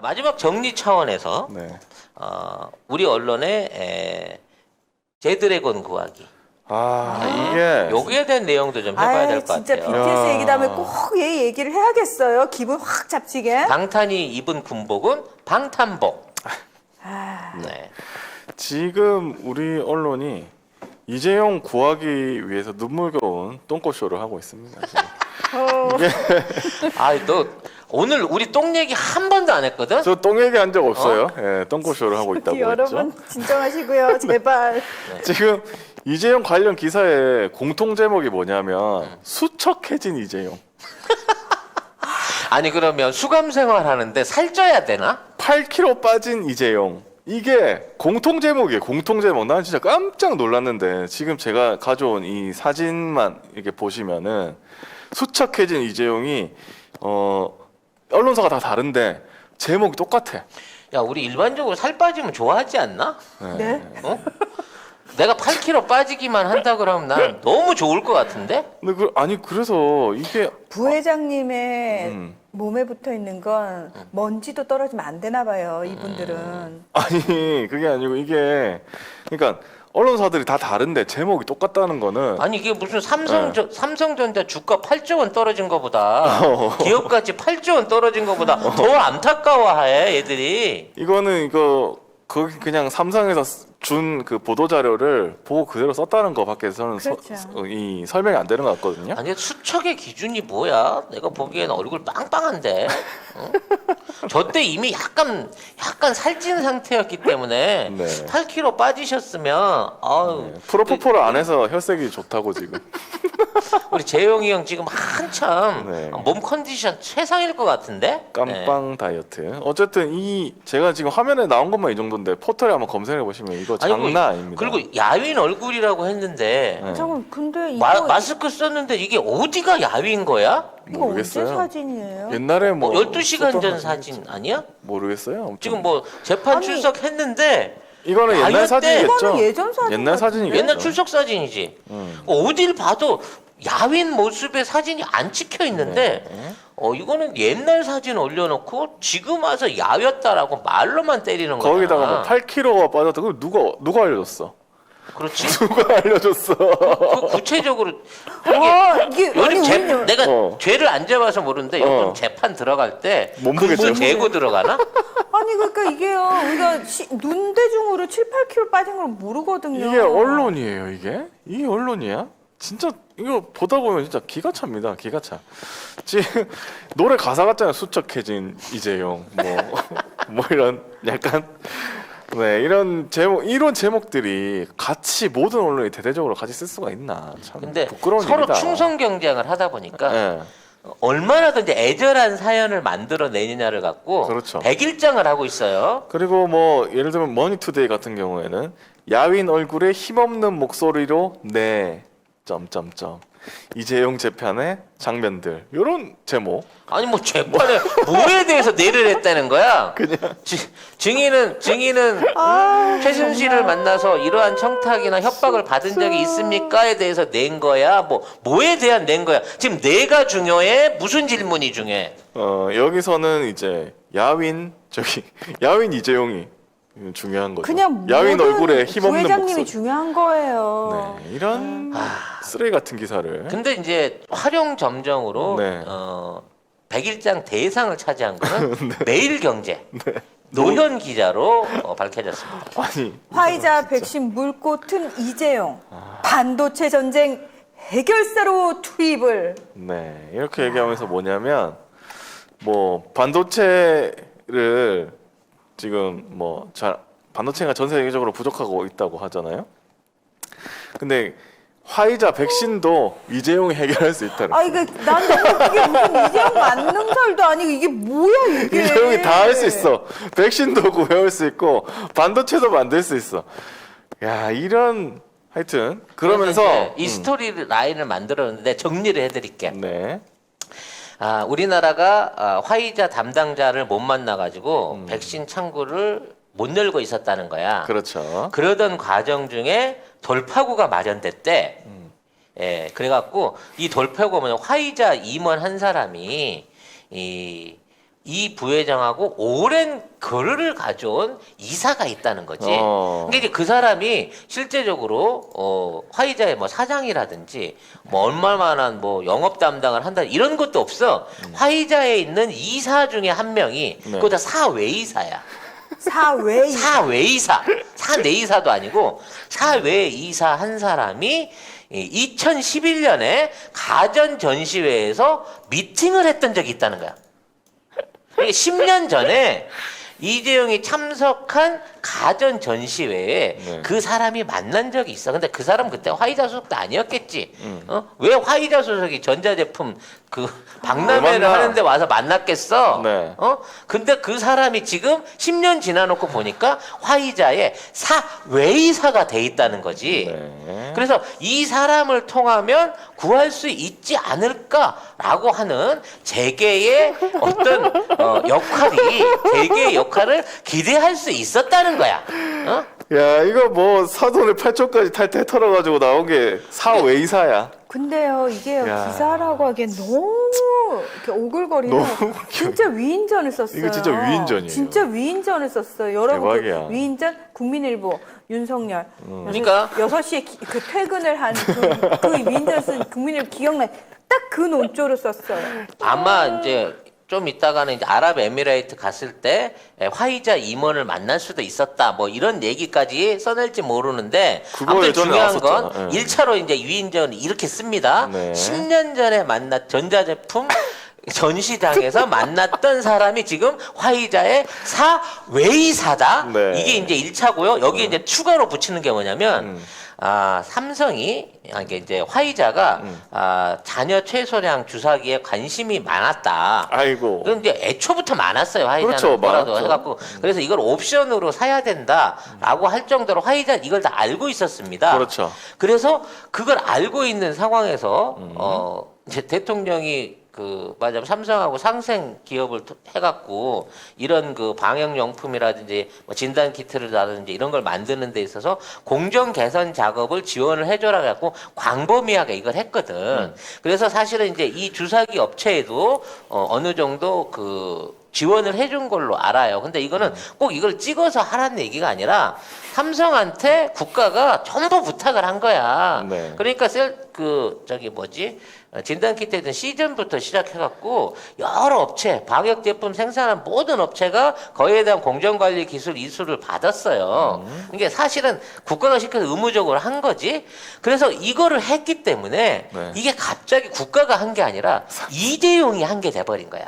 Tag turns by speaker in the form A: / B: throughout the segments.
A: 마지막 정리 차원에서
B: 네.
A: 우리 언론의 제드래곤 구하기
B: 이게
A: 여기에 대한 내용도 좀 해봐야 될 것
C: 진짜
A: 같아요.
C: BTS
B: 야.
C: 얘기 다음에 꼭 얘 얘기를 해야겠어요. 기분 확 잡치게.
A: 방탄이 입은 군복은 방탄복. 네.
B: 지금 우리 언론이 이재용 구하기 위해서 눈물겨운 똥꼬쇼를 하고 있습니다. 지금.
A: 너 오늘 우리 똥 얘기 한 번도 안 했거든?
B: 저 똥 얘기 한 적 없어요. 예, 똥꼬쇼를 하고 있다고 했죠.
C: 여러분 진정하시고요. 제발.
B: 지금 이재용 관련 기사의 공통 제목이 뭐냐면 수척해진 이재용.
A: 아니 그러면 수감 생활하는데 살쪄야 되나?
B: 8kg 빠진 이재용. 이게 공통 제목이에요. 공통 제목. 난 진짜 깜짝 놀랐는데 지금 제가 가져온 이 사진만 이렇게 보시면은 수척해진 이재용이 언론사가 다 다른데 제목이 똑같아.
A: 야 우리 일반적으로 살 빠지면 좋아하지 않나?
C: 네.
A: 어? 내가 8kg 빠지기만 한다 그러면 난 너무 좋을 것 같은데?
B: 근데 그래서 이게
C: 부회장님의 몸에 붙어 있는 건 먼지도 떨어지면 안 되나 봐요. 이분들은.
B: 아니 그게 아니고 이게 그러니까 언론사들이 다 다른데 제목이 똑같다는 거는
A: 아니 이게 무슨 삼성전자 주가 8조 원 떨어진 거보다 기업가치 8조 원 떨어진 거보다 더 안타까워해 얘들이.
B: 이거는 거기 그냥 삼성에서 준 그 보도 자료를 보고 그대로 썼다는 거밖에 저는
C: 그렇죠.
B: 이 설명이 안 되는 것 같거든요.
A: 아니 수척의 기준이 뭐야? 내가 보기에는 얼굴 빵빵한데. 어? 저때 이미 약간 살찐 상태였기 때문에
B: 네.
A: 8kg 빠지셨으면 아유
B: 프로포폴을 안 해서 혈색이 좋다고 지금.
A: 우리 재용이 형 지금 한참
B: 네.
A: 몸 컨디션 최상일 것 같은데?
B: 깜빵 다이어트. 어쨌든 제가 지금 화면에 나온 것만 이 정도인데 포털에 한번 검색해 보시면 이거 장난 아닙니다.
A: 그리고 야윈 얼굴이라고 했는데
B: 네.
C: 잠깐 근데 이거
A: 마스크 썼는데 이게 어디가 야윈 거야?
C: 이거
B: 모르겠어요.
C: 언제 사진이에요?
B: 옛날에 뭐
A: 12시간
B: 썼던
A: 전 사진 아니야?
B: 모르겠어요. 아무튼.
A: 지금 뭐 재판
C: 아니,
A: 출석했는데
B: 이거는
A: 야유
B: 옛날
A: 때-
B: 사진이겠죠.
C: 이거는 예전 사진
B: 옛날
C: 같은데?
B: 사진이겠죠.
A: 옛날 출석 사진이지. 어딜 봐도 야윈 모습의 사진이 안 찍혀 있는데
B: 네.
A: 이거는 옛날 사진 올려놓고 지금 와서 야였다라고 말로만 때리는 거야.
B: 거기다가 뭐 8kg가 빠졌다. 그거 누가 알려줬어?
A: 그렇지?
B: 누가 알려줬어?
A: 그 구체적으로
C: 이게
A: 요즘
C: 아니 우리는
A: 내가
B: 어.
A: 죄를 안 잡아서 모르는데 이번
B: 어.
A: 재판 들어갈 때
B: 몸무게
A: 그거
B: 재고.
A: 재고 들어가나?
C: 아니 그러니까 이게요. 우리가 눈대중으로 7, 8kg 빠진 걸 모르거든요.
B: 이게 언론이에요, 이게? 이게 언론이야? 진짜 이거 보다 보면 진짜 기가 찹니다. 기가 차. 지금 노래 가사 같잖아요. 수척해진 이재용 뭐 이런 약간 이런 제목들이 같이 모든 언론이 대대적으로 같이 쓸 수가 있나? 참
A: 근데
B: 부끄러운
A: 서로
B: 일이다.
A: 충성 경쟁을 하다 보니까
B: 네.
A: 얼마나든지 애절한 사연을 만들어내느냐를 갖고
B: 그렇죠.
A: 백일장을 하고 있어요.
B: 그리고 뭐 예를 들면 머니투데이 같은 경우에는 야윈 얼굴에 힘없는 목소리로 네 점점점 이재용 재판의 장면들 이런 제목.
A: 아니 뭐 재판에 뭐에 대해서 내를 했다는 거야?
B: 그냥
A: 증인은 최순실을 만나서 이러한 청탁이나 협박을 받은 적이 있습니까에 대해서 낸 거야? 뭐에 대한 낸 거야? 지금 내가 중요해? 무슨 질문이 중요해?
B: 여기서는 이제 야윈 이재용이 중요한 거죠.
C: 그냥
B: 야윈
C: 모든
B: 얼굴에 힘없는
C: 부회장님이
B: 목소리.
C: 중요한 거예요.
B: 네, 이런 쓰레기 같은 기사를.
A: 근데 이제 활용 점정으로
B: 네.
A: 백일장 대상을 차지한 거는 매일경제 노현 기자로 밝혀졌습니다.
B: 아니
C: 화이자 백신 물고 튼 이재용 반도체 전쟁 해결사로 투입을.
B: 네 이렇게 얘기하면서 뭐냐면 뭐 반도체를 지금 반도체가 전 세계적으로 부족하고 있다고 하잖아요. 근데 화이자 백신도 이재용이 해결할 수 있다는.
C: 아 이게 난 너무 이게 무슨 이재용 만능설도 아니고 이게 뭐야 이게.
B: 이재용이 다 할 수 있어. 백신도 구해올 수 있고 반도체도 만들 수 있어. 야 이런 하여튼 그러면서
A: 그래서 이제 이 스토리 라인을 만들었는데 정리를 해드릴게.
B: 네.
A: 우리나라가 화이자 담당자를 못 만나가지고 백신 창구를 못 열고 있었다는 거야.
B: 그렇죠.
A: 그러던 과정 중에 돌파구가 마련됐대. 그래갖고 이 돌파구가 뭐냐, 화이자 임원 한 사람이 이 이 부회장하고 오랜 거래를 가져온 이사가 있다는 거지. 그러니까 이제 그 사람이 실제적으로 화이자의 뭐 사장이라든지 뭐 얼마만한 뭐 영업 담당을 한다 이런 것도 없어. 화이자에 있는 이사 중에 한 명이 그것도 사외이사야.
C: 사외이.
A: 사외이사. 사내이사도 아니고 사외이사 한 사람이 2011년에 가전 전시회에서 미팅을 했던 적이 있다는 거야. 10년 전에 이재용이 참석한 가전 전시회에
B: 네.
A: 그 사람이 만난 적이 있어. 근데 그 사람 그때 화이자 소속도 아니었겠지. 왜 화이자 소속이 전자제품 그 박람회를
B: 만나?
A: 하는데 와서 만났겠어?
B: 네.
A: 근데 그 사람이 지금 10년 지나놓고 보니까 화이자의 사외이사가 돼 있다는 거지.
B: 네.
A: 그래서 이 사람을 통하면 구할 수 있지 않을까라고 하는 재계의 어떤 역할이 재계의 역할을 기대할 수 있었다는 거야.
B: 야 이거 뭐 사돈의 8초까지 탈탈 털어가지고 나온 게 사외이사야.
C: 근데요, 이게
B: 야.
C: 기사라고 하기엔 너무 이렇게 오글거리는
B: 너무
C: 진짜 위인전을 썼어요.
B: 이거 진짜 위인전이에요.
C: 진짜 위인전을 썼어요. 여러분 그
B: 대박이야.
C: 위인전 국민일보 윤석열.
A: 그러니까
C: 6시에 그 퇴근을 한 그 위인전을 쓴 국민일보 기억나요? 딱 그 논조를 썼어요.
A: 아마 이제 좀 있다가는 이제 아랍에미레이트 갔을 때 화이자 임원을 만날 수도 있었다. 뭐 이런 얘기까지 써낼지 모르는데
B: 그거
A: 아무튼
B: 예전에
A: 중요한 건
B: 나왔었잖아. 예.
A: 1차로 이제 위인전을 이렇게 씁니다.
B: 네.
A: 10년 전에 만났 전자제품 전시장에서 만났던 사람이 지금 화이자의 사외이사다.
B: 네.
A: 이게 이제 1차고요. 여기 이제 추가로 붙이는 게 뭐냐면 삼성이 이게 이제 화이자가 잔여 최소량 주사기에 관심이 많았다.
B: 아이고.
A: 그럼 이제 애초부터 많았어요. 화이자는
B: 그렇죠,
A: 뭐라도
B: 많았죠.
A: 해갖고 그래서 이걸 옵션으로 사야 된다라고 할 정도로 화이자 이걸 다 알고 있었습니다.
B: 그렇죠.
A: 그래서 그걸 알고 있는 상황에서 이제 대통령이 그 맞아 삼성하고 상생 기업을 해갖고 이런 그 방역용품이라든지 뭐 진단 키트를라든지 이런 걸 만드는 데 있어서 공정 개선 작업을 지원을 해줘라 갖고 광범위하게 이걸 했거든. 그래서 사실은 이제 이 주사기 업체에도 어느 정도 그 지원을 해준 걸로 알아요. 근데 이거는 꼭 이걸 찍어서 하라는 얘기가 아니라 삼성한테 국가가 전부 부탁을 한 거야.
B: 네.
A: 그러니까 진단키트는 시즌부터 시작해갖고 여러 업체, 방역 제품 생산한 모든 업체가 거기에 대한 공정관리 기술 이수를 받았어요. 이게 사실은 국가가 시켜서 의무적으로 한 거지. 그래서 이거를 했기 때문에
B: 네.
A: 이게 갑자기 국가가 한 게 아니라 이재용이 한 게 돼버린 거야.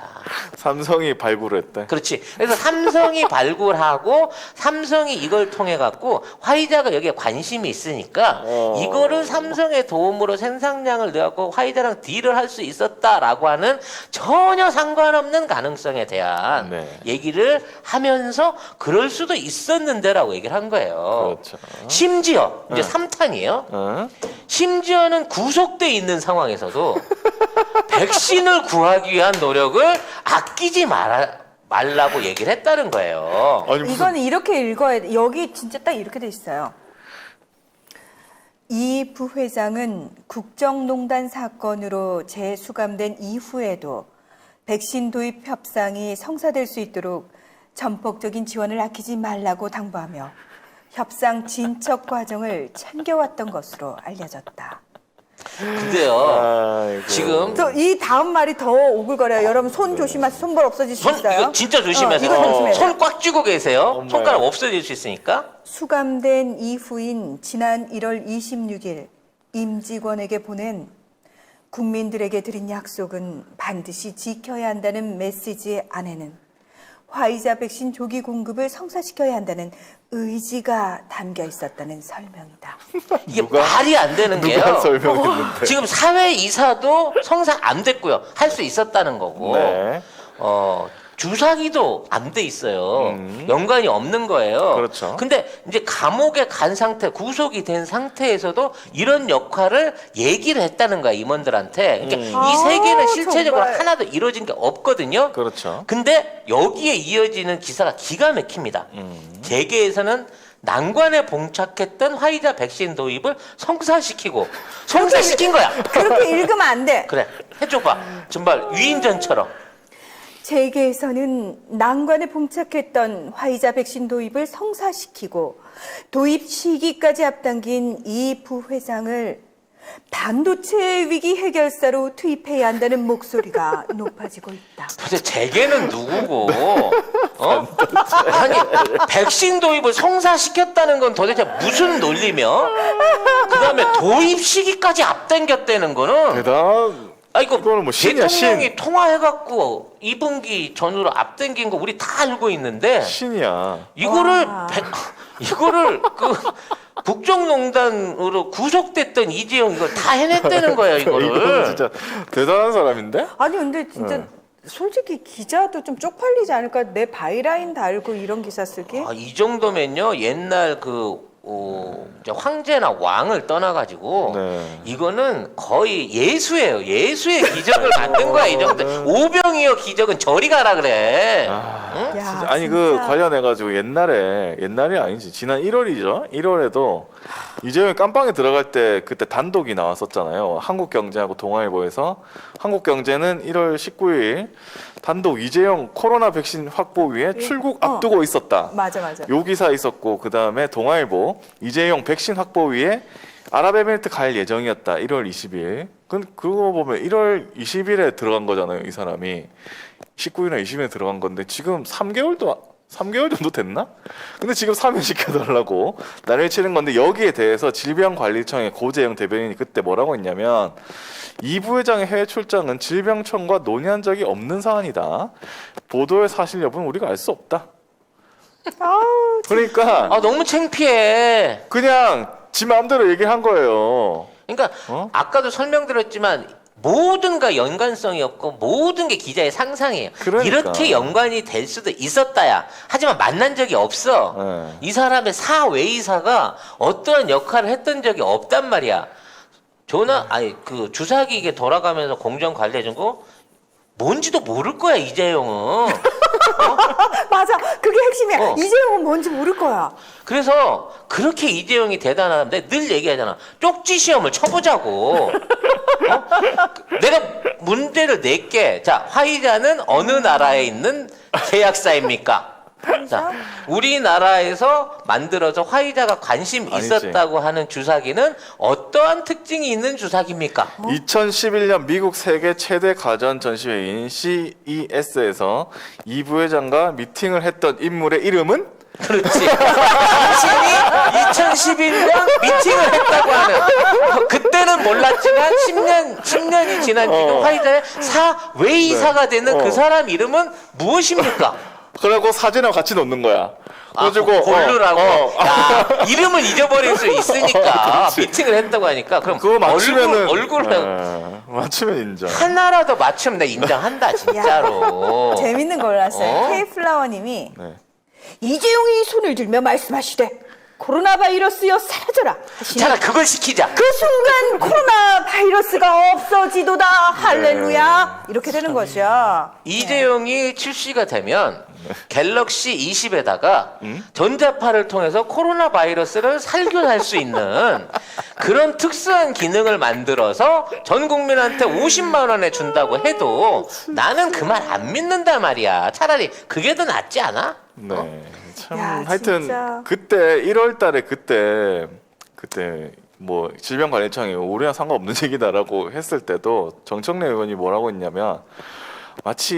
B: 삼성이 발굴했대.
A: 그렇지. 그래서 삼성이 발굴하고 삼성이 이걸 통해 갖고 화이자가 여기에 관심이 있으니까 이거를 삼성의 도움으로 생산량을 내갖고 화이자랑 딜을 할 수 있었다라고 하는 전혀 상관없는 가능성에 대한
B: 네.
A: 얘기를 하면서 그럴 수도 있었는데라고 얘기를 한 거예요.
B: 그렇죠.
A: 심지어 이제
B: 네.
A: 3탄이에요.
B: 어?
A: 심지어는 구속돼 있는 상황에서도 백신을 구하기 위한 노력을 아끼지 말라고 얘기를 했다는 거예요.
B: 아니 무슨
C: 이거는 이렇게 읽어야 돼. 여기 진짜 딱 이렇게 돼 있어요. 이 부회장은 국정농단 사건으로 재수감된 이후에도 백신 도입 협상이 성사될 수 있도록 전폭적인 지원을 아끼지 말라고 당부하며 협상 진척 과정을 챙겨왔던 것으로 알려졌다.
A: 근데요.
B: 아이고.
A: 지금
C: 이 다음 말이 더 오글거려요. 여러분 손 조심하세요. 손발 없어질 수
A: 손
C: 있어요.
A: 이거 진짜 조심하세요.
C: 이거 조심해야
A: 손 꽉 쥐고 계세요.
B: 엄마야.
A: 손가락 없어질 수 있으니까.
C: 수감된 이후인 지난 1월 26일 임직원에게 보낸 국민들에게 드린 약속은 반드시 지켜야 한다는 메시지 안에는 화이자 백신 조기 공급을 성사시켜야 한다는 의지가 담겨 있었다는 설명이다.
A: 이게
B: 누가-
A: 말이 안 되는
B: 누가
A: 게요.
B: 설명했는데.
A: 지금 사회 이사도 성사 안 됐고요. 할 수 있었다는 거고.
B: 네.
A: 주사기도 안 돼 있어요. 연관이 없는 거예요.
B: 그렇죠.
A: 근데 이제 감옥에 간 상태, 구속이 된 상태에서도 이런 역할을 얘기를 했다는 거야, 임원들한테. 그러니까 이 세 개는
C: 아,
A: 실체적으로
C: 정말.
A: 하나도 이루어진 게 없거든요.
B: 그렇죠.
A: 근데 여기에 이어지는 기사가 기가 막힙니다. 재계에서는 난관에 봉착했던 화이자 백신 도입을 성사시킨 거야.
C: 그렇게 읽으면 안 돼.
A: 그래, 해줘봐. 정말 위인전처럼.
C: 재계에서는 난관에 봉착했던 화이자 백신 도입을 성사시키고 도입 시기까지 앞당긴 이 부회장을 반도체 위기 해결사로 투입해야 한다는 목소리가 높아지고 있다.
A: 도대체 재계는 누구고? 어? 아니 백신 도입을 성사시켰다는 건 도대체 무슨 논리며? 그다음에 도입 시기까지 앞당겼다는 거는
B: 대단.
A: 아 이거
B: 이거는 뭐 신이야,
A: 대통령이
B: 신.
A: 통화해갖고 2분기 전후로 앞당긴 거 우리 다 알고 있는데
B: 신이야.
A: 이거를
C: 와.
A: 이거를 그 국정농단으로 구속됐던 이재용 이걸 다 해냈다는 거야
B: 이거는
A: 이거를.
B: 진짜 대단한 사람인데?
C: 아니 근데 진짜 솔직히 기자도 좀 쪽팔리지 않을까? 내 바이라인 달고 이런 기사 쓰기?
A: 아, 이 정도면요 옛날 그 이제 황제나 왕을 떠나가지고
B: 네.
A: 이거는 거의 예수예요. 예수의 기적을 만든 거야 이 정도. 오병이어 기적은 저리 가라 그래. 응?
C: 야,
B: 진짜. 아니 그
C: 진짜.
B: 관련해가지고 옛날이 아니지 지난 1월이죠. 1월에도 이재용이 깜빵에 들어갈 때 그때 단독이 나왔었잖아요. 한국경제하고 동아일보에서 한국경제는 1월 19일 단독 이재용 코로나 백신 확보 위해 출국 앞두고 있었다.
C: 맞아.
B: 요 기사 있었고 그 다음에 동아일보 이재용 백신 확보 위해 아랍에미리트 갈 예정이었다. 1월 20일. 그거 보면 1월 20일에 들어간 거잖아요. 이 사람이 19일이나 20일에 들어간 건데 지금 3개월 정도 됐나? 근데 지금 사면시켜달라고 난리를 치는 건데 여기에 대해서 질병관리청의 고재영 대변인이 그때 뭐라고 했냐면 이 부회장의 해외 출장은 질병청과 논의한 적이 없는 사안이다. 보도의 사실 여부는 우리가 알 수 없다.
C: 아우,
B: 그러니까
A: 아 너무 창피해.
B: 그냥 지 마음대로 얘기한 거예요.
A: 그러니까 아까도 설명드렸지만 모든가 연관성이 없고 모든 게 기자의 상상이에요.
B: 그러니까.
A: 이렇게 연관이 될 수도 있었다야. 하지만 만난 적이 없어.
B: 네.
A: 이 사람의 사외의사가 어떠한 역할을 했던 적이 없단 말이야. 아니 그 주사기계 돌아가면서 공정 관리해준 거 뭔지도 모를 거야 이재용은.
C: 맞아. 그게 핵심이야.
A: 어.
C: 이재용은 뭔지 모를 거야.
A: 그래서 그렇게 이재용이 대단한데 늘 얘기하잖아. 쪽지 시험을 쳐보자고. 내가 문제를 낼게. 자, 화이자는 어느 나라에 있는 제약사입니까? 자, 우리나라에서 만들어서 화이자가 관심
B: 아니지.
A: 있었다고 하는 주사기는 어떠한 특징이 있는 주사기입니까?
B: 2011년 미국 세계 최대 가전 전시회인 CES에서 이 부회장과 미팅을 했던 인물의 이름은
A: 그렇지. 당신이 2011년 미팅을 했다고 하는. 그때는 몰랐지만 10년이 지난 지금 화이자의 사외이사가 되는 그 사람 이름은 무엇입니까?
B: 그리고 사진하고 같이 넣는 거야. 그래가지고
A: 고르라고. 야, 이름을 잊어버릴 수 있으니까
B: 그렇지.
A: 미팅을 했다고 하니까 그럼
B: 그거 맞추면은
A: 얼굴을
B: 맞추면 인정.
A: 하나라도 맞추면 내가 인정한다 진짜로.
C: 재밌는 걸 났어요.
A: 어?
C: K플라워님이
B: 네.
C: 이재용이 손을 들며 말씀하시되 코로나 바이러스여 사라져라 하시니
A: 자, 그걸 시키자.
C: 그 순간 코로나 바이러스가 없어지도다 할렐루야 이렇게 되는 거죠.
A: 이재용이 출시가 되면 갤럭시 20에다가 전자파를 통해서 코로나 바이러스를 살균할 수 있는 그런 특수한 기능을 만들어서 전 국민한테 50만 원에 준다고 해도 나는 그 말 안 믿는단 말이야. 차라리 그게 더 낫지 않아?
B: 네. 참
C: 야,
B: 하여튼
C: 진짜.
B: 그때 1월 달에 그때 뭐 질병관리청이 우리랑 상관없는 얘기다라고 했을 때도 정청래 의원이 뭐라고 했냐면 마치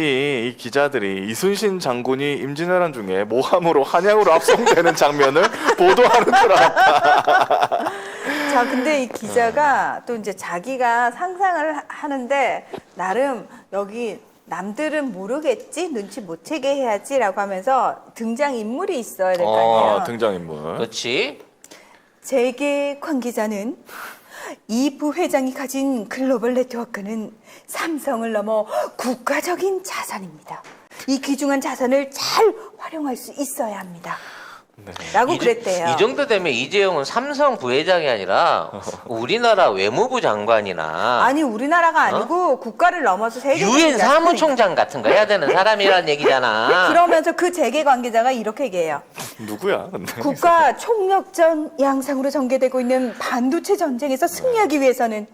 B: 이 기자들이 이순신 장군이 임진왜란 중에 모함으로 한양으로 압송되는 장면을 보도하는 줄 알았다.
C: 자, 근데 이 기자가 또 이제 자기가 상상을 하는데 나름 여기 남들은 모르겠지 눈치 못 채게 해야지라고 하면서 등장 인물이 있어야 될 거 아니에요.
B: 등장인물.
A: 그렇지.
C: 재계 관계자는 이 부회장이 가진 글로벌 네트워크는 삼성을 넘어 국가적인 자산입니다. 이 귀중한 자산을 잘 활용할 수 있어야 합니다.
B: 네.
C: 라고 그랬대요.
A: 이 정도 되면 이재용은 삼성 부회장이 아니라 우리나라 외무부 장관이나
C: 아니 우리나라가 아니고 국가를 넘어서 세계적인
A: 유엔
C: 자산이니까.
A: 사무총장 같은 거 해야 되는 사람이란 얘기잖아.
C: 그러면서 그 재계 관계자가 이렇게 얘기해요.
B: 누구야? 근데
C: 국가 총력전 양상으로 전개되고 있는 반도체 전쟁에서 승리하기 위해서는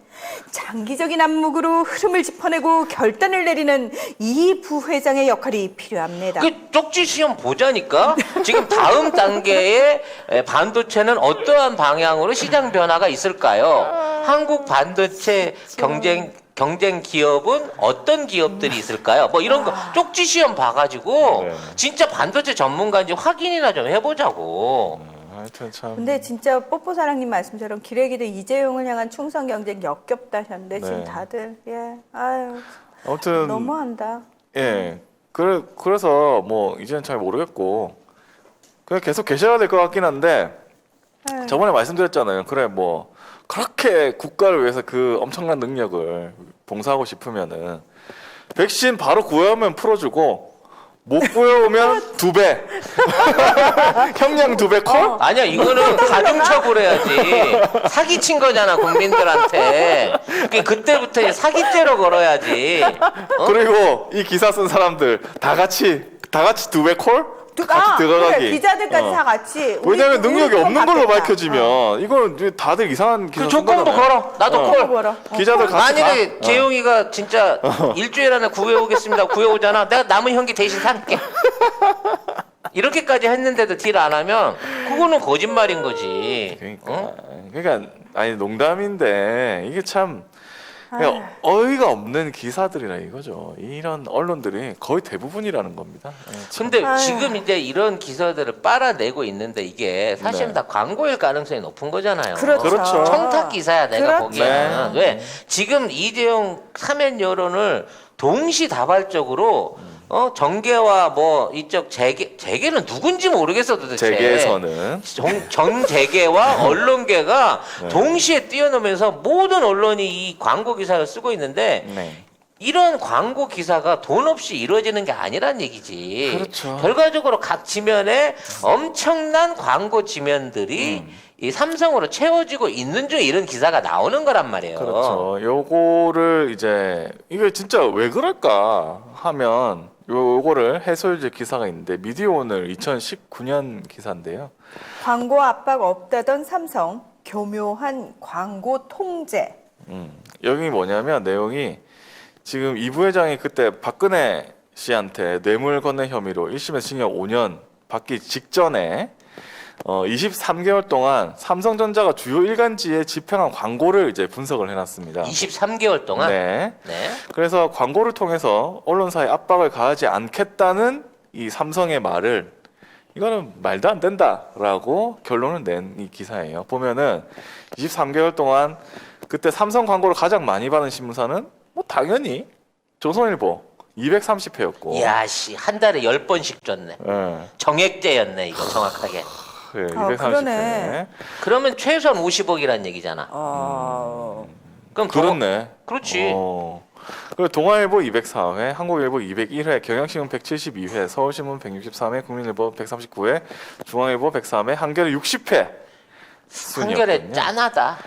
C: 장기적인 안목으로 흐름을 짚어내고 결단을 내리는 이 부회장의 역할이 필요합니다.
A: 그 쪽지 시험 보자니까 지금 다음 단계의 반도체는 어떠한 방향으로 시장 변화가 있을까요? 한국 반도체 경쟁 기업은 어떤 기업들이 있을까요? 뭐 이런 거 쪽지 시험 봐가지고
B: 네.
A: 진짜 반도체 전문가인지 확인이나 좀 해보자고.
B: 하여튼 참.
C: 근데 진짜 뽀뽀사랑님 말씀처럼 기레기들 이재용을 향한 충성 경쟁 역겹다 하셨는데
B: 네.
C: 지금 다들 아유
B: 아무튼
C: 너무한다.
B: 예. 그래서 뭐 이제는 잘 모르겠고 그냥 계속 계셔야 될 것 같긴 한데
C: 아유.
B: 저번에 말씀드렸잖아요. 그래 뭐 그렇게 국가를 위해서 그 엄청난 능력을 봉사하고 싶으면은 백신 바로 구해오면 풀어주고 못 구해오면 2배 형량 2배 콜?
A: 아니야 이거는 가중처벌해야지. 사기친 거잖아 국민들한테. 그때부터 이제 사기죄로 걸어야지.
B: 그리고 이 기사 쓴 사람들 다 같이 2배 콜? 같이 들어가기.
C: 그래, 기자들까지 다 같이.
B: 왜냐하면 능력이 없는 걸로
C: 받겠다.
B: 밝혀지면 이거는 다들 이상한 기사
A: 그
B: 쓴
A: 조건부
B: 거잖아요.
A: 걸어. 나도
B: 어.
A: 콜.
C: 걸어.
B: 기자들 같이
A: 만일에
B: 가.
A: 재용이가 진짜 일주일 안에 구해오겠습니다. 구해오잖아. 내가 남은 형기 대신 살게. 이렇게까지 했는데도 딜 안 하면 그거는 거짓말인 거지.
B: 그러니까
A: 응?
B: 그러니까 아니 농담인데 이게 참 그냥 어이가 없는 기사들이라 이거죠. 이런 언론들이 거의 대부분이라는 겁니다. 예, 참.
A: 근데
C: 아유.
A: 지금 이제 이런 기사들을 빨아내고 있는데 이게 사실
B: 네.
A: 다 광고일 가능성이 높은 거잖아요.
B: 그렇죠.
A: 청탁 기사야 내가
C: 그렇죠.
A: 보기에는.
B: 네.
A: 왜 지금 이재용 사면 여론을 동시다발적으로 정계와 뭐 이쪽 재계는 누군지 모르겠어 도대체.
B: 재계에서는
A: 정재계와 언론계가
B: 네.
A: 동시에 뛰어넘으면서 모든 언론이 이 광고 기사를 쓰고 있는데
B: 네.
A: 이런 광고 기사가 돈 없이 이루어지는 게 아니란 얘기지.
B: 그렇죠.
A: 결과적으로 각 지면에 엄청난 광고 지면들이 이 삼성으로 채워지고 있는 중에 이런 기사가 나오는 거란 말이에요.
B: 그렇죠. 요거를 이제 이게 진짜 왜 그럴까 하면 요거를 해설제 기사가 있는데 미디어오늘 2019년 기사인데요.
C: 광고 압박 없다던 삼성 교묘한 광고 통제.
B: 여기 뭐냐면 내용이 지금 이 부회장이 그때 박근혜 씨한테 뇌물 건네 혐의로 1심에서 징역 5년 받기 직전에 23개월 동안 삼성전자가 주요 일간지에 집행한 광고를 이제 분석을 해놨습니다.
A: 23개월 동안.
B: 네.
A: 네.
B: 그래서 광고를 통해서 언론사에 압박을 가하지 않겠다는 이 삼성의 말을 이거는 말도 안 된다라고 결론을 낸 이 기사예요. 보면은 23개월 동안 그때 삼성 광고를 가장 많이 받은 신문사는 뭐 당연히 조선일보 230회였고.
A: 이야 씨 한 달에 10번씩 줬네.
B: 예.
A: 정액제였네 이거 정확하게.
B: 그래,
C: 아,
B: 230회.
C: 그러네.
A: 그러면 최소한 50억이란 얘기잖아. 그럼
B: 그렇네.
A: 그렇지.
B: 그리고 동아일보 204회, 한국일보 201회, 경향신문 172회, 서울신문 163회, 국민일보 139회, 중앙일보 103회, 한겨레 60회.
A: 한결에
B: 순이었거든요.
A: 짠하다.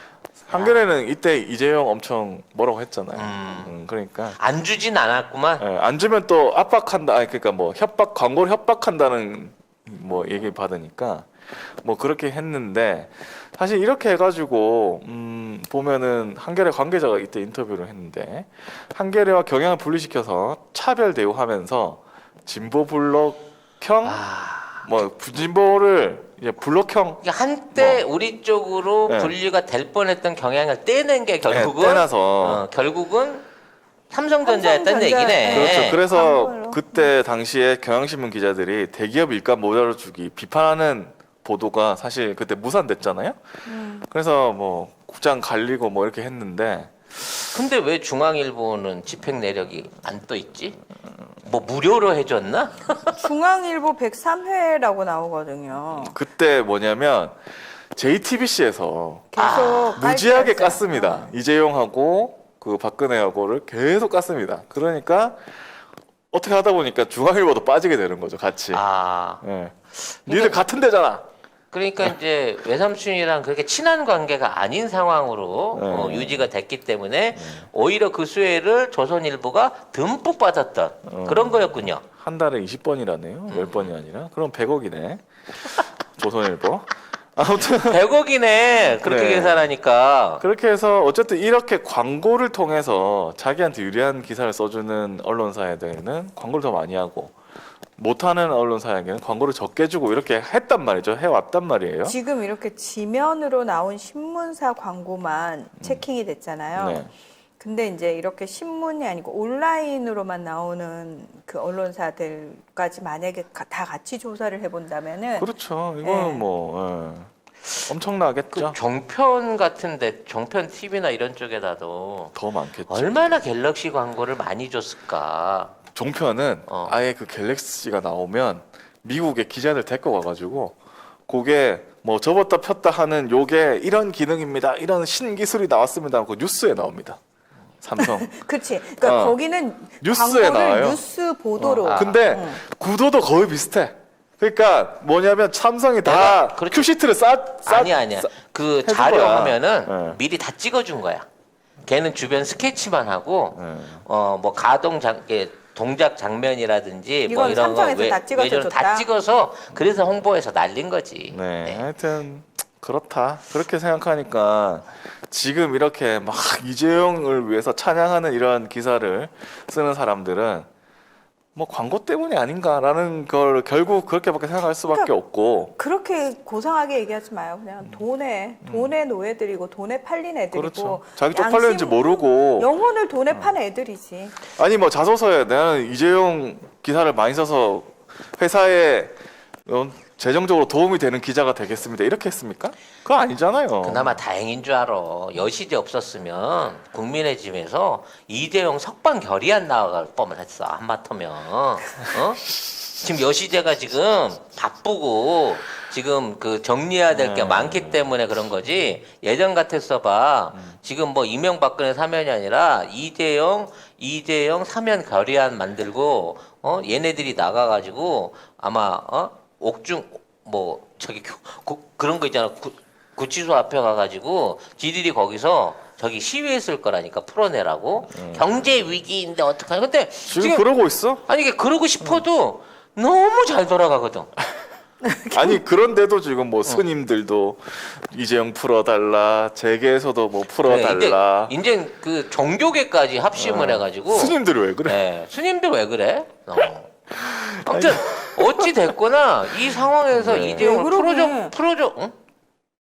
B: 한겨레는 이때 이재용 엄청 뭐라고 했잖아요. 그러니까
A: 안 주진 않았구만.
B: 예, 안 주면 또 압박한다. 아니 그러니까 뭐 협박 광고를 협박한다는 뭐 얘기 받으니까 뭐 그렇게 했는데 사실 이렇게 해가지고 보면은 한겨레 관계자가 이때 인터뷰를 했는데 한겨레와 경향을 분리시켜서 차별 대우하면서 진보 블록형 뭐 진보를 이제 블록형
A: 이게 한때 우리 쪽으로
B: 네.
A: 분류가 될 뻔했던 경향을 떼낸 게 결국은
B: 떼나서
A: 결국은 삼성전자였다는
C: 삼성전자.
A: 얘기네.
B: 그렇죠. 그래서
C: 광고로.
B: 그때 당시에 경향신문 기자들이 대기업 일감 모자로 주기 비판하는 보도가 사실 그때 무산됐잖아요. 그래서 뭐 국장 갈리고 뭐 이렇게 했는데
A: 근데 왜 중앙일보는 집행 내력이 안 떠 있지? 뭐 무료로 해줬나?
C: 중앙일보 103회라고 나오거든요.
B: 그때 뭐냐면 JTBC에서
C: 계속
B: 무지하게
C: 깔때였어요.
B: 깠습니다. 이재용하고 그 박근혜하고를 계속 깠습니다. 그러니까 어떻게 하다 보니까 중앙일보도 빠지게 되는 거죠, 같이.
A: 아
B: 예. 니들 같은 데잖아.
A: 그러니까 이제 외삼촌이랑 그렇게 친한 관계가 아닌 상황으로
B: 네.
A: 유지가 됐기 때문에 오히려 그 수혜를 조선일보가 듬뿍 받았던 그런 거였군요.
B: 한 달에 20번이라네요. 10번이 아니라. 그럼 100억이네. 조선일보. 아무튼
A: 100억이네. 그렇게
B: 네.
A: 계산하니까.
B: 그렇게 해서 어쨌든 이렇게 광고를 통해서 자기한테 유리한 기사를 써주는 언론사에는 광고를 더 많이 하고 못하는 언론사에게는 광고를 적게 주고 이렇게 했단 말이죠. 해왔단 말이에요.
C: 지금 이렇게 지면으로 나온 신문사 광고만 체킹이 됐잖아요.
B: 네.
C: 근데 이제 이렇게 신문이 아니고 온라인으로만 나오는 그 언론사들까지 만약에 다 같이 조사를 해본다면은
B: 그렇죠. 이거는
C: 네.
B: 뭐 엄청나겠죠.
A: 그 종편 같은데 종편 TV나 이런 쪽에다도
B: 더 많겠죠.
A: 얼마나 갤럭시 광고를 많이 줬을까.
B: 종편은
A: 어.
B: 아예 그 갤럭시가 나오면 미국의 기자들 데리고 가가지고 그게 뭐 접었다 폈다 하는 요게 이런 기능입니다. 이런 신기술이 나왔습니다. 하고 뉴스에 나옵니다. 삼성.
C: 그렇지. 그러니까
B: 어.
C: 거기는
B: 뉴스에
C: 광고를
B: 나와요.
C: 뉴스 보도로.
B: 근데 구도도 거의 비슷해. 그러니까 뭐냐면 삼성이 다
A: 내가- 그렇지.
B: 큐시트를
A: 아니야. 그
B: 해준
A: 자료
B: 거야.
A: 하면은
B: 네.
A: 미리 다 찍어준 거야. 걔는 주변 스케치만 하고
B: 네.
A: 뭐 동작 장면이라든지 뭐
C: 이건
A: 이런 거
C: 삼성에서 다 찍어서
A: 외전을 다
C: 줬다?
A: 찍어서 그래서 홍보해서 날린 거지.
B: 네,
A: 네.
B: 하여튼 그렇다. 그렇게 생각하니까 지금 이렇게 막 이재용을 위해서 찬양하는 이런 기사를 쓰는 사람들은 뭐 광고 때문이 아닌가라는 걸 결국 그렇게밖에 생각할 수밖에
C: 그러니까
B: 없고.
C: 그렇게 고상하게 얘기하지 마요. 그냥 돈에 노예들이고 돈에 팔린 애들이고
B: 그렇죠. 자기 쪽팔렸는지
C: 양심-
B: 모르고.
C: 영혼을 돈에 파는 애들이지.
B: 아니 뭐 자소서에 나는 이재용 기사를 많이 써서 회사에 재정적으로 도움이 되는 기자가 되겠습니다. 이렇게 했습니까? 그거 아니잖아요.
A: 그나마 다행인 줄 알아. 여시대 없었으면 국민의 집에서 이재용 석방 결의안 나갈 뻔했어. 한마터면. 지금 여시대가 지금 바쁘고 지금 그 정리해야 될 게 많기 때문에 그런 거지. 예전 같았어 봐. 지금 뭐 이명박근혜 사면이 아니라 이재용 사면 결의안 만들고 얘네들이 나가가지고 아마 옥중 뭐 저기 그런 거 있잖아. 구치소 앞에 가가지고 지들이 거기서 저기 시위했을 거라니까 풀어내라고. 경제 위기인데 어떡하냐. 근데
B: 지금 그러고 있어?
A: 아니 이게 그러고 싶어도 너무 잘 돌아가거든.
B: 아니 그런데도 지금 뭐 스님들도 이재용 풀어달라, 재계에서도 뭐 풀어달라.
A: 이제 그 종교계까지 합심을 해가지고.
B: 스님들이 왜 그래?
A: 네, 스님들 왜 그래? 아무튼 어찌 됐거나 이 상황에서
B: 네.
A: 이재용을
C: 왜 그러게?
A: 풀어줘. 응?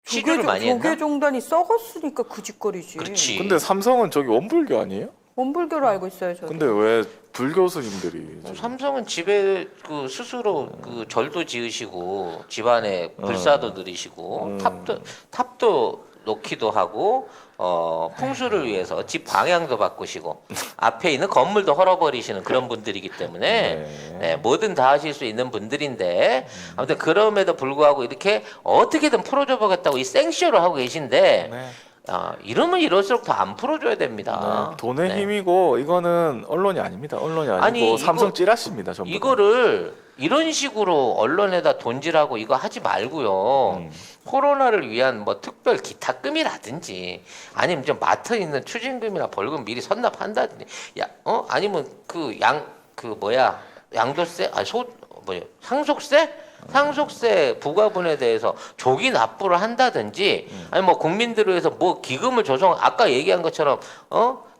A: 시주를 많이 했나?
C: 조계종단이 썩었으니까 그 짓거리지.
A: 그렇지.
B: 근데 삼성은 저기 원불교 아니에요?
C: 원불교로 알고 있어요, 저도.
B: 근데 왜 불교 스님들이 지금-
A: 삼성은 집에 그 스스로 그 절도 지으시고 집안에 불사도 들이시고 탑도 놓기도 하고 풍수를 위해서 집 방향도 바꾸시고 앞에 있는 건물도 헐어버리시는 그런 분들이기 때문에 네, 뭐든 다 하실 수 있는 분들인데 아무튼 그럼에도 불구하고 이렇게 어떻게든 풀어줘 보겠다고 이 생쇼를 하고 계신데
B: 네.
A: 이러면 이럴수록 더 안 풀어줘야 됩니다.
B: 네, 돈의
A: 네.
B: 힘이고 이거는 언론이 아닙니다. 언론이 아니고
A: 아니,
B: 삼성
A: 이거-
B: 찌라시입니다. 전부 다.
A: 이거를 이런 식으로 언론에다 돈질하고 이거 하지 말고요. 코로나를 위한 뭐 특별 기타금이라든지 아니면 좀 맡아 있는 추징금이나 벌금 미리 선납한다든지 아니면 양도세 상속세 부과분에 대해서 조기 납부를 한다든지 아니 뭐 국민들을 위해서 뭐 기금을 아까 얘기한 것처럼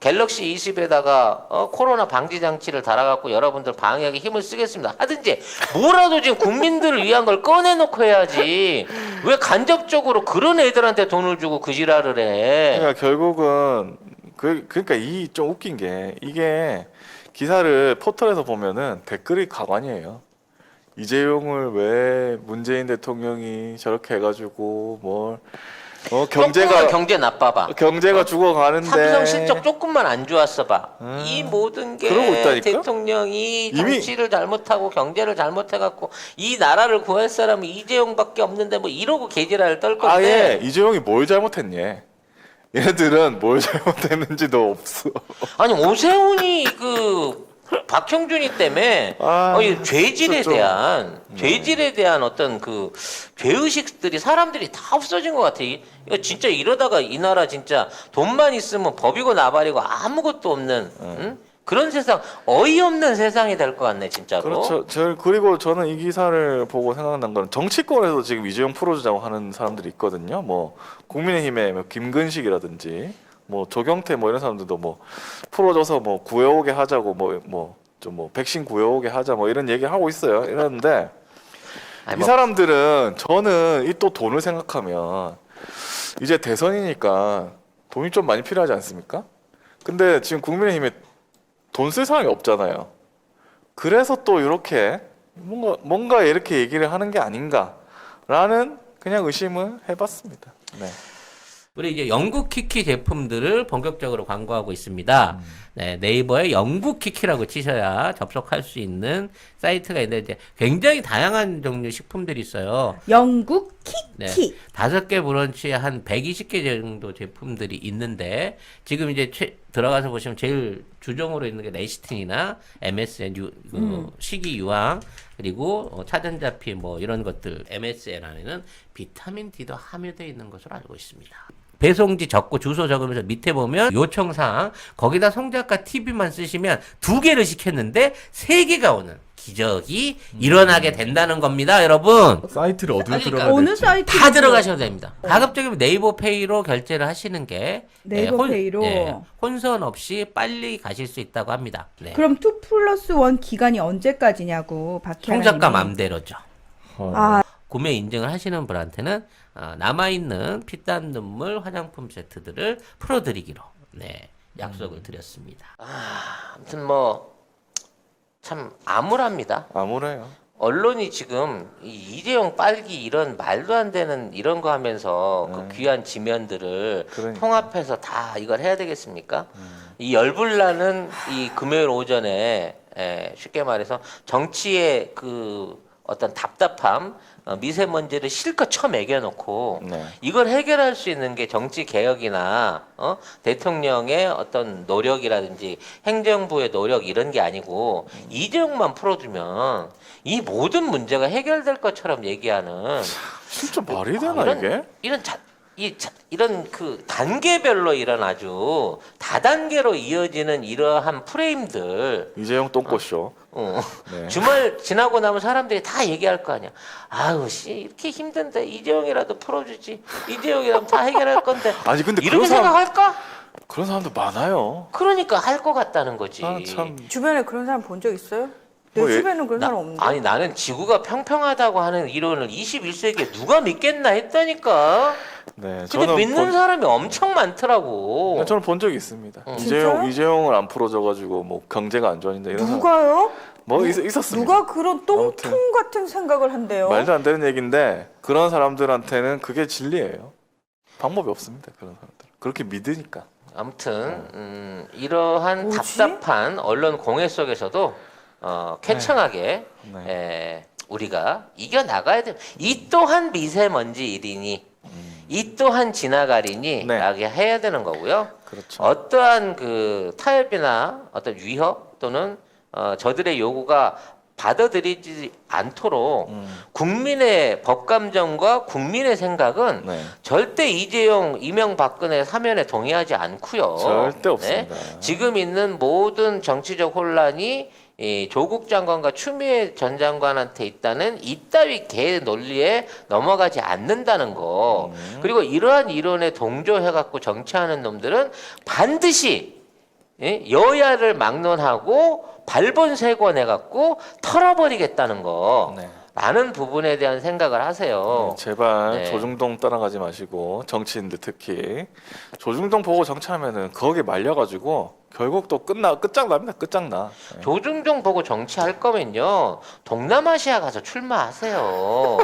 A: 갤럭시 20에다가 코로나 방지 장치를 달아갖고 여러분들 방역에 힘을 쓰겠습니다 하든지 뭐라도 지금 국민들을 위한 걸 꺼내놓고 해야지 왜 간접적으로 그런 애들한테 돈을 주고 그 지랄을 해.
B: 그러니까 결국은 그러니까 이 좀 웃긴 게 이게 기사를 포털에서 보면은 댓글이 가관이에요. 이재용을 왜 문재인 대통령이 저렇게 해가지고
A: 조금만 경제 나빠봐.
B: 경제가 죽어가는데
A: 삼성 실적 조금만 안 좋았어 봐. 이 모든 게
B: 그러고 있다니까?
A: 대통령이
B: 이미-
A: 정치를 잘못하고 경제를 잘못해갖고 이 나라를 구할 사람은 이재용밖에 없는데 뭐 이러고 개지랄을 떨 건데.
B: 아예 이재용이 뭘 잘못했니? 얘네들은 뭘 잘못했는지도 없어.
A: 아니 오세훈이 그 박형준이 때문에 이 죄질에
B: 좀-
A: 대한 어떤 그 죄의식들이 사람들이 다 없어진 것 같아. 이거 진짜 이러다가 이 나라 진짜 돈만 있으면 법이고 나발이고 아무것도 없는 응? 그런 세상 어이없는 세상이 될 것 같네 진짜로.
B: 그렇죠. 그리고 저는 이 기사를 보고 생각난 건 정치권에서 지금 이재용 풀어주자고 하는 사람들이 있거든요. 뭐 국민의힘의 뭐 김근식이라든지 뭐 조경태 뭐 이런 사람들도 뭐 풀어줘서 뭐 구해오게 하자고 뭐 백신 구해오게 하자 뭐 이런 얘기 하고 있어요. 이러는데
A: 아니,
B: 이
A: 뭐,
B: 사람들은 저는 이 또 돈을 생각하면 이제 대선이니까 돈이 좀 많이 필요하지 않습니까? 근데 지금 국민의힘에 돈 쓸 사람이 없잖아요. 그래서 또 이렇게 뭔가 이렇게 얘기를 하는 게 아닌가라는 그냥 의심을 해봤습니다. 네.
D: 우리 이제 영국 키키 제품들을 본격적으로 광고하고 있습니다. 네, 네이버에 영국 키키라고 치셔야 접속할 수 있는 사이트가 있는데 이제 굉장히 다양한 종류 식품들이 있어요.
C: 영국
D: 네,
C: 키키.
D: 5개 브런치에 한 120개 정도 제품들이 있는데 지금 이제 들어가서 보시면 제일 주종으로 있는 게 레시틴이나 MSN, 식이 유황 그리고 차전자피 뭐 이런 것들 MSN 안에는 비타민 D도 함유되어 있는 것으로 알고 있습니다. 배송지 적고 주소 적으면서 밑에 보면 요청사항 거기다 송작가 TV만 쓰시면 2개를 시켰는데 3개가 오는 기적이 일어나게 된다는 겁니다, 여러분.
B: 사이트를 어디로
A: 그러니까
B: 들어가야
C: 어느
B: 될지.
C: 사이트?
D: 다 들어가셔도 됩니다. 가급적이면 네이버 페이로 결제를 하시는 게
C: 네이버 페이로?
D: 혼선 없이 빨리 가실 수 있다고 합니다. 네.
C: 그럼 2+1 기간이 언제까지냐고 박혜라
D: 송작가
C: 님이.
D: 맘대로죠.
C: 아,
D: 구매 인증을 하시는 분한테는 남아있는 피땀 눈물 화장품 세트들을 풀어드리기로 약속을 드렸습니다.
A: 아무튼 뭐 참 암울합니다.
B: 암울해요.
A: 언론이 지금 이 이재용 빨기 이런 말도 안 되는 이런 거 하면서 그 귀한 지면들을
B: 그러니까.
A: 통합해서 다 이걸 해야 되겠습니까? 이 열불나는 이 금요일 오전에 쉽게 말해서 정치의 그 어떤 답답함, 미세먼지를 실컷 쳐매겨놓고
B: 네.
A: 이걸 해결할 수 있는 게 정치 개혁이나 대통령의 어떤 노력이라든지 행정부의 노력 이런 게 아니고 이재용만 풀어주면 이 모든 문제가 해결될 것처럼 얘기하는
B: 진짜 말이 되나 이게?
A: 이런 그 단계별로 이런 아주 다단계로 이어지는 이러한 프레임들
B: 이재용 똥꼬쇼. 네.
A: 주말 지나고 나면 사람들이 다 얘기할 거 아니야. 아유 씨 이렇게 힘든데 이재용이라도 풀어주지. 이재용이라면 다 해결할 건데.
B: 아니 근데
A: 이렇게 생각할까?
B: 그런 사람도 많아요.
A: 그러니까 할 것 같다는 거지.
B: 아, 참.
C: 주변에 그런 사람 본 적 있어요? 내
B: 뭐,
C: 주변에는 그런 사람 없는데.
A: 아니 나는 지구가 평평하다고 하는 이론을 21세기에 누가 믿겠나 했다니까.
B: 네,
A: 근데 믿는 사람이 엄청 많더라고.
B: 저는 본 적이 있습니다.
C: 진짜요?
B: 이재용을 안 풀어줘가지고 뭐 경제가 안 좋아진다 이런 사람
C: 누가요?
B: 뭐 있었습니다.
C: 누가 그런 똥통
B: 아무튼.
C: 같은 생각을 한대요?
B: 말도 안 되는 얘기인데 그런 사람들한테는 그게 진리예요. 방법이 없습니다. 그런 사람들 그렇게 믿으니까.
A: 아무튼 이러한
C: 뭐지?
A: 답답한 언론 공해 속에서도 쾌청하게
B: 네.
A: 우리가 이겨 나가야 돼. 이 또한 미세먼지 일이니 이 또한 지나가리니
B: 네.
A: 라게 해야 되는 거고요.
B: 그렇죠.
A: 어떠한 그 타협이나 어떤 위협 또는 저들의 요구가 받아들이지 않도록 국민의 법감정과 국민의 생각은
B: 네.
A: 절대 이재용, 이명박근혜 사면에 동의하지 않고요.
B: 절대 없습니다.
A: 지금 있는 모든 정치적 혼란이 이 조국 장관과 추미애 전 장관한테 있다는 이따위 개 논리에 넘어가지 않는다는 거. 그리고 이러한 이론에 동조해갖고 정치하는 놈들은 반드시 여야를 막론하고 발본색원해갖고 털어버리겠다는 거.
B: 네.
A: 라는 부분에 대한 생각을 하세요.
B: 제발
A: 네.
B: 조중동 따라가지 마시고 정치인들 특히 조중동 보고 정치하면은 거기에 말려가지고 결국 또 끝장납니다. 끝장나. 네.
A: 조중동 보고 정치할 거면요 동남아시아 가서 출마하세요.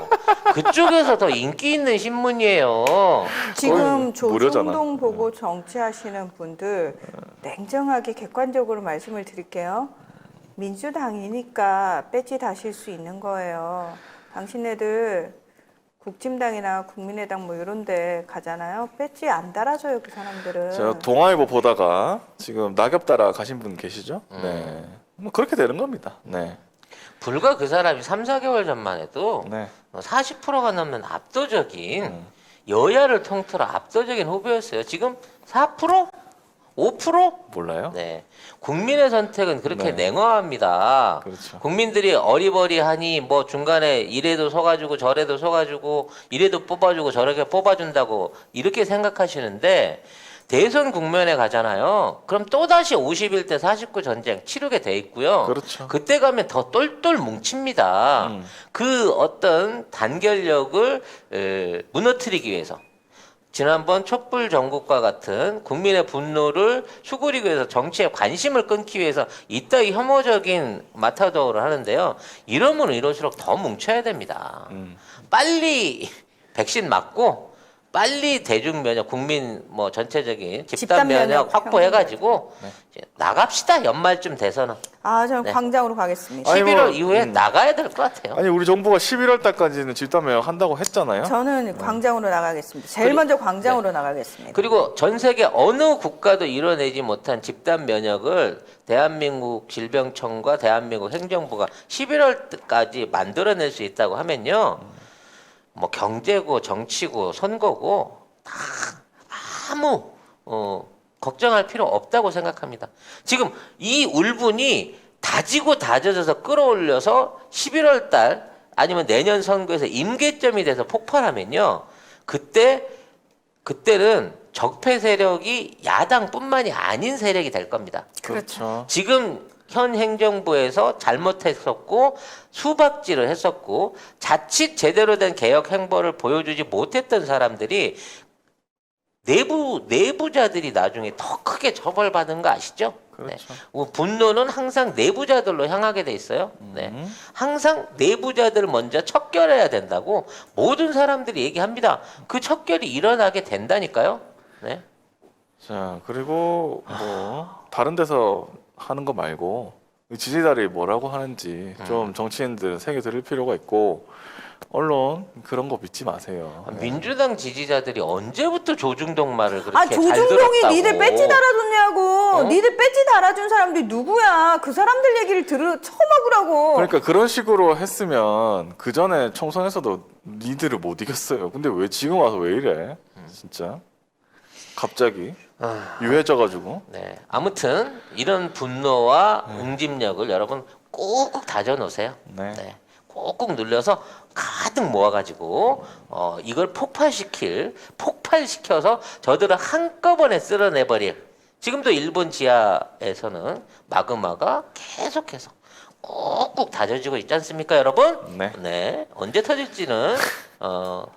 A: 그쪽에서 더 인기 있는 신문이에요.
C: 지금
B: 무료잖아.
C: 조중동 보고 정치하시는 분들 냉정하게 객관적으로 말씀을 드릴게요. 민주당이니까 배지 다실 수 있는 거예요. 당신네들 국진당이나 국민의당 뭐 이런 데 가잖아요. 배지 안 달아줘요, 그 사람들은.
B: 제가 동아일보 보다가 지금 낙엽 따라 가신 분 계시죠? 네. 뭐 그렇게 되는 겁니다. 네.
A: 불과 그 사람이 3, 4개월 전만 해도
B: 네.
A: 40%가 넘는 압도적인 여야를 통틀어 압도적인 후보였어요. 지금 4%? 5%?
B: 몰라요?
A: 네. 국민의 선택은 그렇게
B: 네.
A: 냉엄합니다.
B: 그렇죠.
A: 국민들이 어리버리하니 뭐 중간에 이래도 속아주고 저래도 속아주고 이래도 뽑아주고 저렇게 뽑아준다고 이렇게 생각하시는데 대선 국면에 가잖아요. 그럼 또다시 51대 49 전쟁 치르게 돼 있고요.
B: 그렇죠.
A: 그때 가면 더 똘똘 뭉칩니다. 그 어떤 단결력을 무너뜨리기 위해서 지난번 촛불 전국과 같은 국민의 분노를 수그리기 위해서 정치에 관심을 끊기 위해서 이따위 혐오적인 마타도어를 하는데요. 이러면 이럴수록 더 뭉쳐야 됩니다. 빨리 백신 맞고 빨리 대중 면역, 국민 뭐 전체적인 집단 면역 확보해가지고 이제 나갑시다. 연말쯤 돼서는
C: 아, 저는
A: 네.
C: 광장으로 가겠습니다.
B: 아니,
A: 11월
B: 뭐,
A: 이후에 나가야 될 것 같아요.
B: 아니 우리 정부가 11월 달까지는 집단면역 한다고 했잖아요.
C: 저는 광장으로 나가겠습니다. 제일 먼저 광장으로 나가겠습니다.
A: 그리고 전 세계 어느 국가도 이뤄내지 못한 집단 면역을 대한민국 질병청과 대한민국 행정부가 11월까지 만들어낼 수 있다고 하면요. 뭐 경제고 정치고 선거고 다 아무 걱정할 필요 없다고 생각합니다. 지금 이 울분이 다지고 다져져서 끌어올려서 11월 달 아니면 내년 선거에서 임계점이 돼서 폭발하면요. 그때는 적폐 세력이 야당뿐만이 아닌 세력이 될 겁니다.
B: 그렇죠.
A: 지금 현 행정부에서 잘못했었고 수박질을 했었고 자칫 제대로 된 개혁 행보를 보여주지 못했던 사람들이 내부자들이 나중에 더 크게 처벌받은 거 아시죠?
B: 그렇죠.
A: 네. 분노는 항상 내부자들로 향하게 돼 있어요. 네. 항상 내부자들 먼저 척결해야 된다고 모든 사람들이 얘기합니다. 그 척결이 일어나게 된다니까요. 네.
B: 자 그리고 뭐 다른 데서 하는 거 말고 지지자들이 뭐라고 하는지 좀 정치인들 새겨 들을 필요가 있고 언론 그런 거 믿지 마세요.
A: 민주당 지지자들이 언제부터 조중동 말을 그렇게
C: 아,
A: 잘
C: 조중동이
A: 들었다고.
C: 니들 배지 달아줬냐고. 니들 배지 달아준 사람들이 누구야. 그 사람들 얘기를 처먹으라고.
B: 그러니까 그런 식으로 했으면 그 전에 총선에서도 니들을 못 이겼어요. 근데 왜 지금 와서 왜 이래? 진짜 갑자기 유해져가지고.
A: 네. 아무튼 이런 분노와 응집력을 여러분 꾹꾹 다져 놓으세요.
B: 네.
A: 네. 꾹꾹 눌려서 가득 모아가지고 이걸 폭발시켜서 저들을 한꺼번에 쓸어내버릴. 지금도 일본 지하에서는 마그마가 계속해서 꾹꾹 다져지고 있지 않습니까, 여러분?
B: 네.
A: 언제 터질지는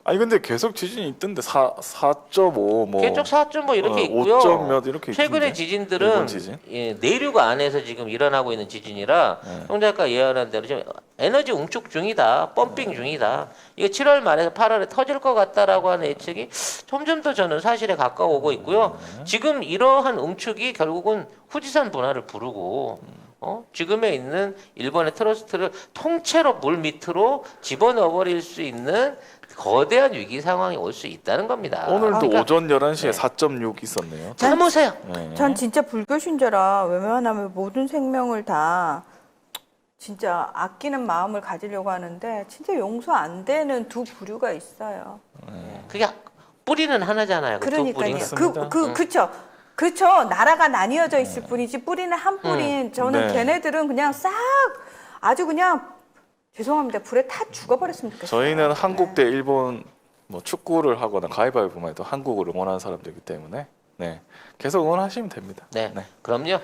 B: 아니 근데 계속 지진이 있던데 4.5 뭐
A: 계속 4.5 이렇게 있고요.
B: 5점 몇 이렇게
A: 최근의
B: 있던데?
A: 지진들은
B: 일본 지진?
A: 예, 내륙 안에서 지금 일어나고 있는 지진이라 송 작가 예언한 대로 지금 에너지 웅축 중이다, 펌핑 중이다. 이게 7월 말에서 8월에 터질 것 같다라고 하는 예측이 점점 더 저는 사실에 가까워오고 있고요. 지금 이러한 웅축이 결국은 후지산 분화를 부르고 지금에 있는 일본의 트러스트를 통째로 물 밑으로 집어넣어버릴 수 있는 거대한 위기 상황이 올 수 있다는 겁니다.
B: 오늘도
C: 그러니까-
B: 오전 11시에 4.6 있었네요.
A: 참으세요.
B: 네.
C: 전 진짜 불교신자라 웬만하면 모든 생명을 다 진짜 아끼는 마음을 가지려고 하는데 진짜 용서 안 되는 두 부류가 있어요.
A: 그게 뿌리는 하나잖아요. 그두 뿌리는.
C: 그러니까요.
B: 그렇습니다.
C: 그쵸. 그쵸. 나라가 나뉘어져 있을 뿐이지 뿌리는 한 뿌리인 저는
B: 네.
C: 걔네들은 그냥 싹 아주 그냥 죄송합니다. 불에 타 죽어버렸으면 좋겠어요.
B: 저희는 한국 대 일본 뭐 축구를 하거나 가위바위보만 해도 한국을 응원하는 사람들이기 때문에 네. 계속 응원하시면 됩니다.
A: 네. 그럼요.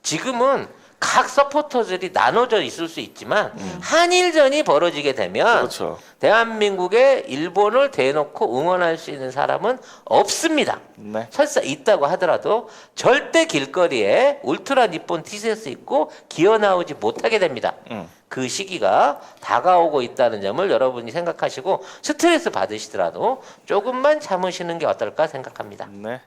A: 지금은 각 서포터들이 나눠져 있을 수 있지만 한일전이 벌어지게 되면
B: 그렇죠.
A: 대한민국에 일본을 대놓고 응원할 수 있는 사람은 없습니다.
B: 네.
A: 설사 있다고 하더라도 절대 길거리에 울트라 니폰 티셔츠 입고 기어 나오지 못하게 됩니다. 그 시기가 다가오고 있다는 점을 여러분이 생각하시고 스트레스 받으시더라도 조금만 참으시는 게 어떨까 생각합니다.
B: 네.